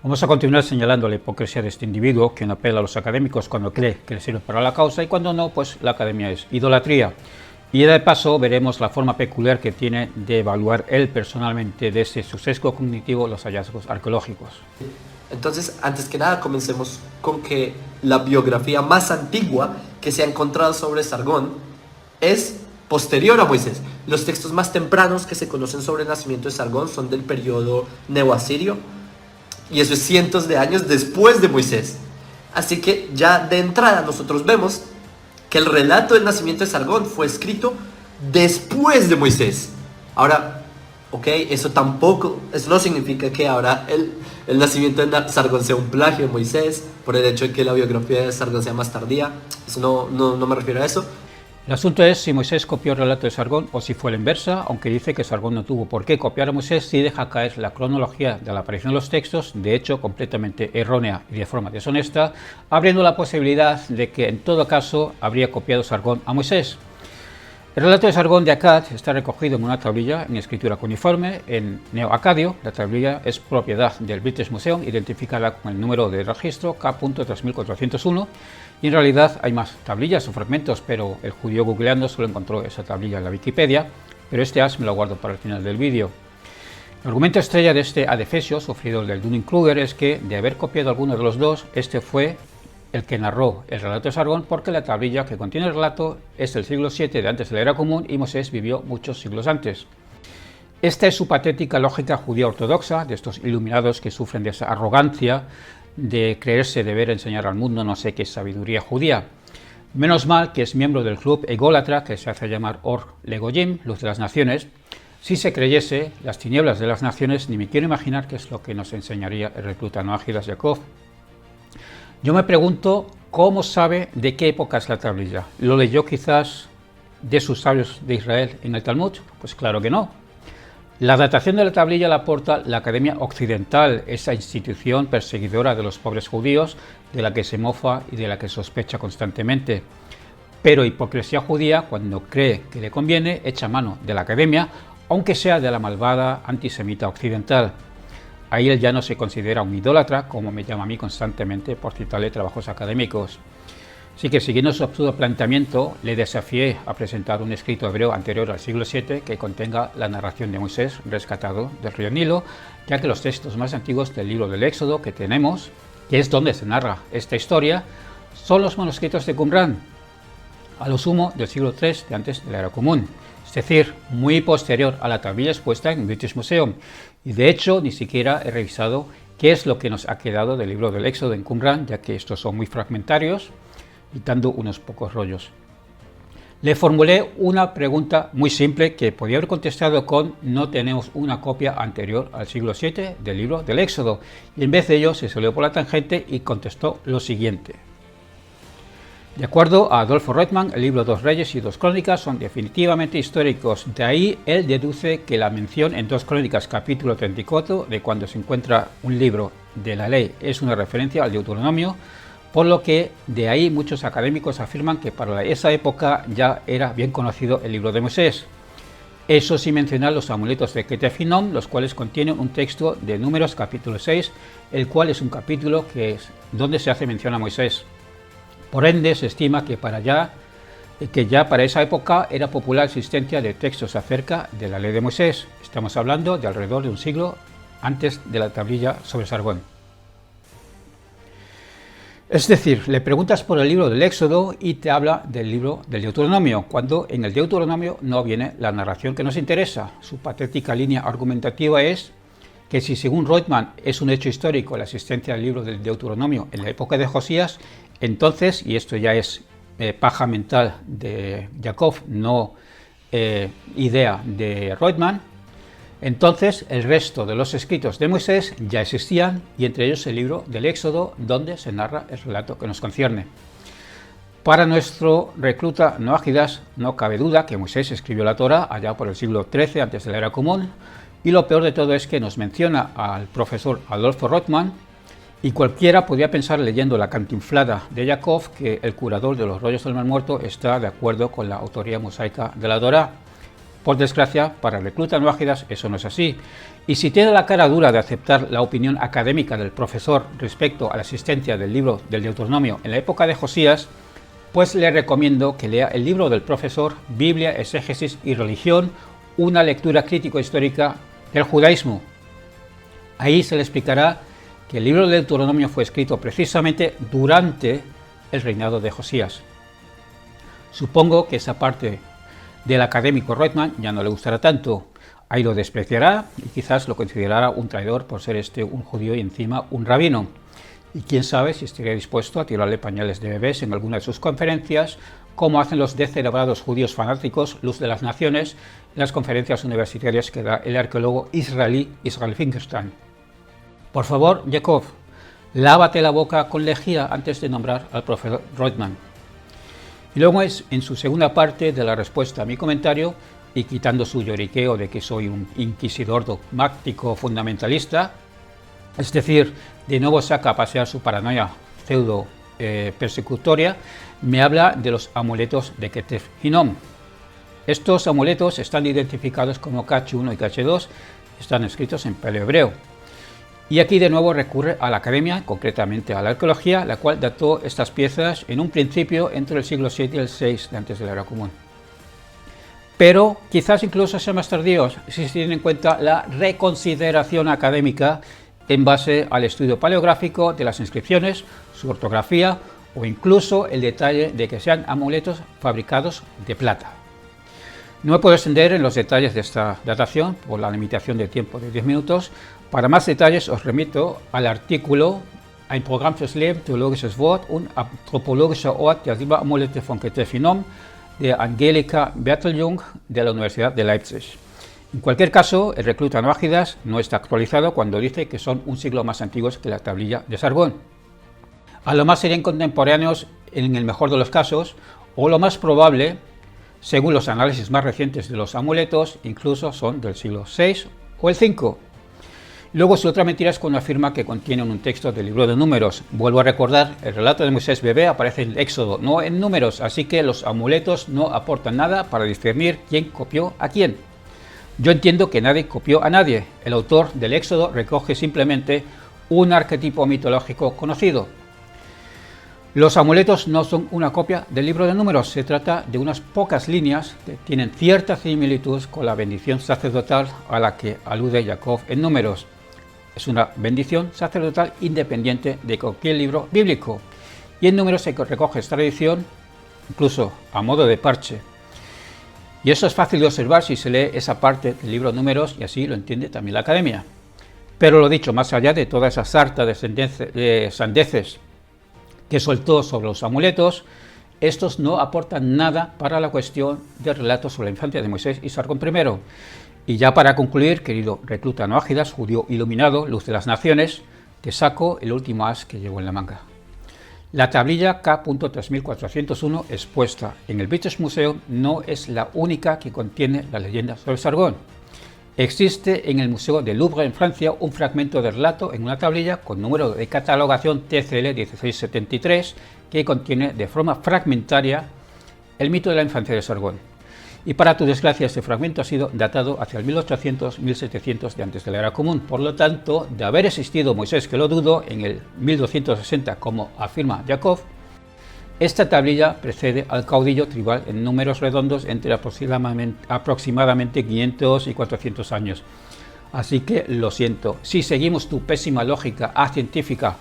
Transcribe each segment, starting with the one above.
Vamos a continuar señalando la hipocresía de este individuo que no apela a los académicos cuando cree que le sirve para la causa y cuando no, pues la academia es idolatría. Y de paso veremos la forma peculiar que tiene de evaluar él personalmente desde su sesgo cognitivo los hallazgos arqueológicos. Entonces, antes que nada, comencemos con que la biografía más antigua que se ha encontrado sobre Sargón es posterior a Moisés. Los textos más tempranos que se conocen sobre el nacimiento de Sargón son del periodo neoasirio, y eso es cientos de años después de Moisés. Así que ya de entrada nosotros vemos que el relato del nacimiento de Sargón fue escrito después de Moisés. Ahora, ok, eso no significa que ahora el nacimiento de Sargón sea un plagio de Moisés por el hecho de que la biografía de Sargón sea más tardía. Eso no me refiero a eso. El asunto es si Moisés copió el relato de Sargón o si fue la inversa, aunque dice que Sargón no tuvo por qué copiar a Moisés si deja caer la cronología de la aparición de los textos, de hecho completamente errónea y de forma deshonesta, abriendo la posibilidad de que en todo caso habría copiado Sargón a Moisés. El relato de Sargón de Akkad está recogido en una tablilla en escritura cuneiforme en Neo-Acadio. La tablilla es propiedad del British Museum, identificada con el número de registro K.3401, y en realidad hay más tablillas o fragmentos, pero el judío googleando solo encontró esa tablilla en la Wikipedia, pero este as me lo guardo para el final del vídeo. El argumento estrella de este adefesio, sufrido del Dunning-Kruger, es que, de haber copiado alguno de los dos, este fue el que narró el relato de Sargón, porque la tablilla que contiene el relato es del siglo VII de antes de la era común y Moisés vivió muchos siglos antes. Esta es su patética lógica judía ortodoxa, de estos iluminados que sufren de esa arrogancia de creerse deber enseñar al mundo no sé qué sabiduría judía. Menos mal que es miembro del club ególatra que se hace llamar Or Legoyim, Luz de las Naciones. Si se creyese las tinieblas de las naciones, ni me quiero imaginar qué es lo que nos enseñaría el recluta Noajidas Yaakov. Yo me pregunto cómo sabe de qué época es la tablilla. ¿Lo leyó quizás de sus sabios de Israel en el Talmud? Pues claro que no. La datación de la tablilla la aporta la Academia Occidental, esa institución perseguidora de los pobres judíos, de la que se mofa y de la que sospecha constantemente. Pero hipocresía judía, cuando cree que le conviene, echa mano de la Academia, aunque sea de la malvada antisemita occidental. Ahí él ya no se considera un idólatra, como me llama a mí constantemente por citarle trabajos académicos. Así que, siguiendo su absurdo planteamiento, le desafié a presentar un escrito hebreo anterior al siglo VII que contenga la narración de Moisés rescatado del río Nilo, ya que los textos más antiguos del libro del Éxodo que tenemos, que es donde se narra esta historia, son los manuscritos de Qumrán, a lo sumo del siglo III de antes de la era común, es decir, muy posterior a la tablilla expuesta en el British Museum, y de hecho ni siquiera he revisado qué es lo que nos ha quedado del libro del Éxodo en Qumrán, ya que estos son muy fragmentarios, quitando unos pocos rollos. Le formulé una pregunta muy simple que podía haber contestado con no tenemos una copia anterior al siglo VII del libro del Éxodo, y en vez de ello se salió por la tangente y contestó lo siguiente. De acuerdo a Adolfo Reutemann, el libro Dos Reyes y Dos Crónicas son definitivamente históricos. De ahí él deduce que la mención en Dos Crónicas capítulo 34 de cuando se encuentra un libro de la ley es una referencia al Deuteronomio, por lo que de ahí muchos académicos afirman que para esa época ya era bien conocido el libro de Moisés. Eso sin mencionar los amuletos de Ketefinom, los cuales contienen un texto de Números capítulo 6, el cual es un capítulo donde se hace mención a Moisés. Por ende, se estima que ya para esa época era popular la existencia de textos acerca de la ley de Moisés. Estamos hablando de alrededor de un siglo antes de la tablilla sobre Sargón. Es decir, le preguntas por el libro del Éxodo y te habla del libro del Deuteronomio, cuando en el Deuteronomio no viene la narración que nos interesa. Su patética línea argumentativa es que si según Reutemann es un hecho histórico la existencia del libro del Deuteronomio en la época de Josías, entonces, y esto ya es paja mental de Yaakov, no idea de Reutemann, entonces el resto de los escritos de Moisés ya existían, y entre ellos el libro del Éxodo, donde se narra el relato que nos concierne. Para nuestro recluta Noajidas, no cabe duda que Moisés escribió la Torá allá por el siglo XIII antes de la era común, y lo peor de todo es que nos menciona al profesor Adolfo Reutemann, y cualquiera podría pensar leyendo la cantinflada de Yaakov que el curador de los rollos del Mar Muerto está de acuerdo con la autoría mosaica de la Torá. Por desgracia, para el recluta Noágidas eso no es así, y si tiene la cara dura de aceptar la opinión académica del profesor respecto a la existencia del libro del Deuteronomio en la época de Josías, pues le recomiendo que lea el libro del profesor Biblia, Exégesis y Religión, una lectura crítico-histórica del judaísmo. Ahí se le explicará que el libro del Deuteronomio fue escrito precisamente durante el reinado de Josías. Supongo que esa parte del académico Reutemann ya no le gustará tanto. Ahí lo despreciará y quizás lo considerará un traidor por ser un judío y encima un rabino. Y quién sabe si estaría dispuesto a tirarle pañales de bebés en alguna de sus conferencias, como hacen los descerebrados judíos fanáticos, luz de las naciones, en las conferencias universitarias que da el arqueólogo israelí Israel Finkelstein. Por favor, Jacob, lávate la boca con lejía antes de nombrar al profesor Reutemann. Y luego en su segunda parte de la respuesta a mi comentario, y quitando su lloriqueo de que soy un inquisidor dogmático fundamentalista, es decir, de nuevo saca a pasear su paranoia pseudo persecutoria, me habla de los amuletos de Ketef Hinnom. Estos amuletos están identificados como KH1 y KH2, están escritos en paleohebreo. Y aquí de nuevo recurre a la academia, concretamente a la arqueología, la cual dató estas piezas en un principio entre el siglo VII y el VI de antes de la era común. Pero quizás incluso sea más tardío si se tiene en cuenta la reconsideración académica en base al estudio paleográfico de las inscripciones, su ortografía o incluso el detalle de que sean amuletos fabricados de plata. No me puedo extender en los detalles de esta datación por la limitación de tiempo de 10 minutos. Para más detalles os remito al artículo Ein Programm fürs Leben, Theologisches Wort und Anthropologischer Ort der Silberamulette von Ketef Hinnom de Angelika Berteljung de la Universidad de Leipzig. En cualquier caso, el recluta Noágidas no está actualizado cuando dice que son un siglo más antiguos que la tablilla de Sargón. A lo más serían contemporáneos en el mejor de los casos, o lo más probable, según los análisis más recientes de los amuletos, incluso son del siglo VI o el V. Luego su otra mentira es cuando afirma que contienen un texto del libro de Números. Vuelvo a recordar, el relato de Moisés bebé aparece en Éxodo, no en Números, así que los amuletos no aportan nada para discernir quién copió a quién. Yo entiendo que nadie copió a nadie. El autor del Éxodo recoge simplemente un arquetipo mitológico conocido. Los amuletos no son una copia del libro de Números, se trata de unas pocas líneas que tienen cierta similitud con la bendición sacerdotal a la que alude Jacob en Números. Es una bendición sacerdotal independiente de cualquier libro bíblico, y en Números se recoge esta tradición incluso a modo de parche. Y eso es fácil de observar si se lee esa parte del libro de Números, y así lo entiende también la academia. Pero lo dicho, más allá de toda esa sarta de sandeces que soltó sobre los amuletos, estos no aportan nada para la cuestión del relato sobre la infancia de Moisés y Sargón I. Y ya para concluir, querido recluta Noágidas, judío iluminado, luz de las naciones, te saco el último as que llevo en la manga. La tablilla K.3401 expuesta en el British Museum no es la única que contiene la leyenda sobre Sargón. Existe en el Museo del Louvre en Francia un fragmento de relato en una tablilla con número de catalogación TCL 1673 que contiene de forma fragmentaria el mito de la infancia de Sargón. Y para tu desgracia este fragmento ha sido datado hacia el 1800-1700 de antes de la era común. Por lo tanto, de haber existido Moisés, que lo dudo, en el 1260 como afirma Jacob, esta tablilla precede al caudillo tribal en números redondos entre aproximadamente 500 y 400 años. Así que lo siento, si seguimos tu pésima lógica científica,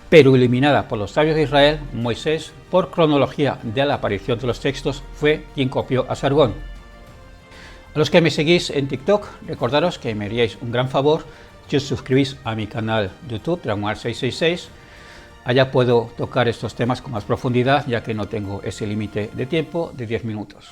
pero iluminada por los sabios de Israel, Moisés, por cronología de la aparición de los textos, fue quien copió a Sargón. A los que me seguís en TikTok, recordaros que me haríais un gran favor si os suscribís a mi canal de YouTube, Dragonheart666. Allá puedo tocar estos temas con más profundidad, ya que no tengo ese límite de tiempo de 10 minutos.